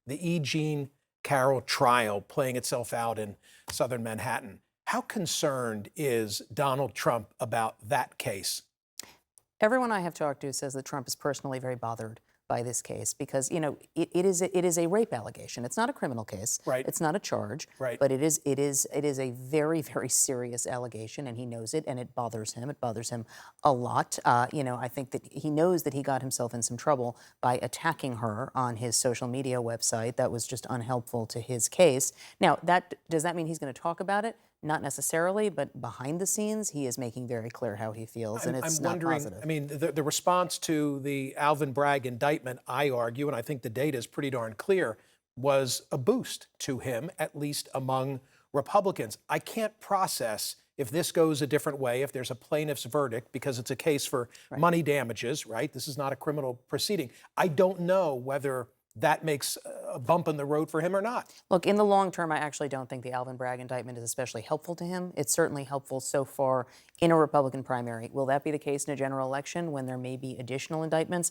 the E. Jean Carroll trial playing itself out in southern Manhattan. How concerned is Donald Trump about that case? Everyone I have talked to says that Trump is personally very bothered by this case because, you know, it is a rape allegation. It's not a criminal case. Right. It's not a charge. Right. But it is a very, very serious allegation, and he knows it, and it bothers him. It bothers him a lot. You know, I think that he knows that he got himself in some trouble by attacking her on his social media website. That was just unhelpful to his case. Now, does that mean he's going to talk about it? Not necessarily, but behind the scenes, he is making very clear how he feels, and it's not positive. I mean, the response to the Alvin Bragg indictment, I argue, and I think the data is pretty darn clear, was a boost to him, at least among Republicans. I can't process if this goes a different way, if there's a plaintiff's verdict, because it's a case for money damages, right? This is not a criminal proceeding. I don't know whether that makes a bump in the road for him or not. Look, in the long term, I actually don't think the Alvin Bragg indictment is especially helpful to him. It's certainly helpful so far in a Republican primary. Will that be the case in a general election when there may be additional indictments?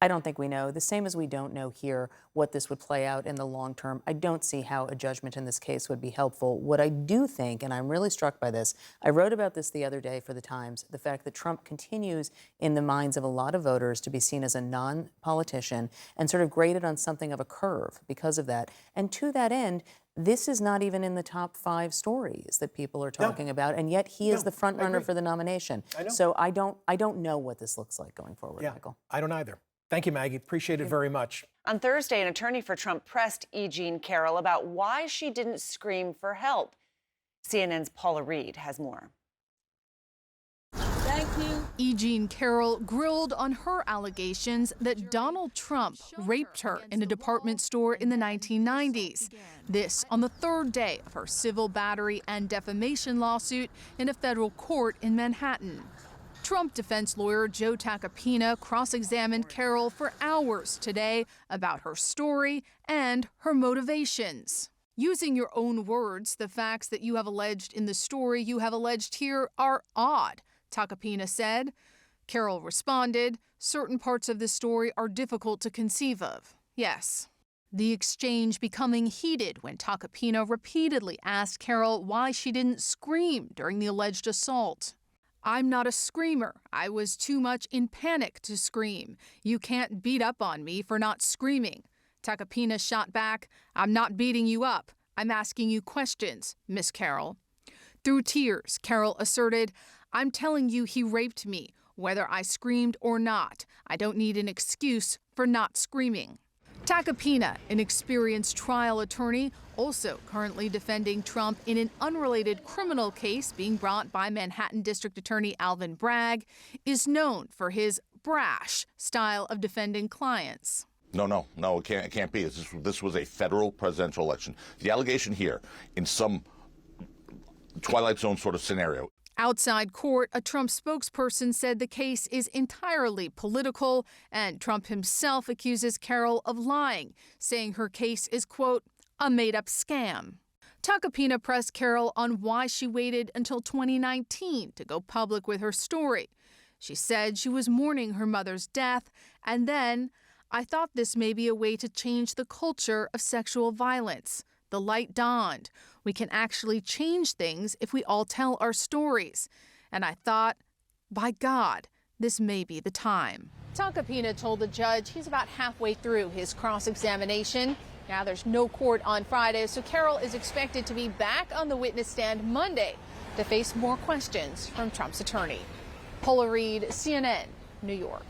I don't think we know. The same as we don't know here what this would play out in the long term. I don't see how a judgment in this case would be helpful. What I do think, and I'm really struck by this, I wrote about this the other day for the Times, the fact that Trump continues in the minds of a lot of voters to be seen as a non-politician and sort of graded on something of a curve because of that. And to that end, this is not even in the top 5 stories that people are talking about, and yet he is the front runner for the nomination. So I don't know what this looks like going forward, Michael. I don't either. Thank you, Maggie. Appreciate it very much. On Thursday, an attorney for Trump pressed E. Jean Carroll about why she didn't scream for help. CNN's Paula Reed has more. Thank you. E. Jean Carroll grilled on her allegations that Donald Trump raped her in a department store in the 1990s. This on the 3rd day of her civil battery and defamation lawsuit in a federal court in Manhattan. Trump defense lawyer Joe Tacopina cross-examined Carroll for hours today about her story and her motivations. Using your own words, the facts that you have alleged in the story you have alleged here are odd, Tacopina said. Carroll responded, certain parts of this story are difficult to conceive of. Yes. The exchange becoming heated when Tacopina repeatedly asked Carroll why she didn't scream during the alleged assault. I'm not a screamer. I was too much in panic to scream. You can't beat up on me for not screaming. Tacopina shot back, I'm not beating you up. I'm asking you questions, Miss Carroll. Through tears, Carroll asserted, I'm telling you he raped me, whether I screamed or not. I don't need an excuse for not screaming. Tacopina, an experienced trial attorney, also currently defending Trump in an unrelated criminal case being brought by Manhattan District Attorney Alvin Bragg, is known for his brash style of defending clients. No, it can't be. This was a federal presidential election. The allegation here, in some Twilight Zone sort of scenario. Outside court, a Trump spokesperson said the case is entirely political, and Trump himself accuses Carroll of lying, saying her case is, quote, a made-up scam. Tacopina pressed Carroll on why she waited until 2019 to go public with her story. She said she was mourning her mother's death, and then, I thought this may be a way to change the culture of sexual violence. The light dawned. We can actually change things if we all tell our stories. And I thought, by God, this may be the time. Tacopina told the judge he's about halfway through his cross-examination. Now there's no court on Friday, so Carroll is expected to be back on the witness stand Monday to face more questions from Trump's attorney. Paula Reed, CNN, New York.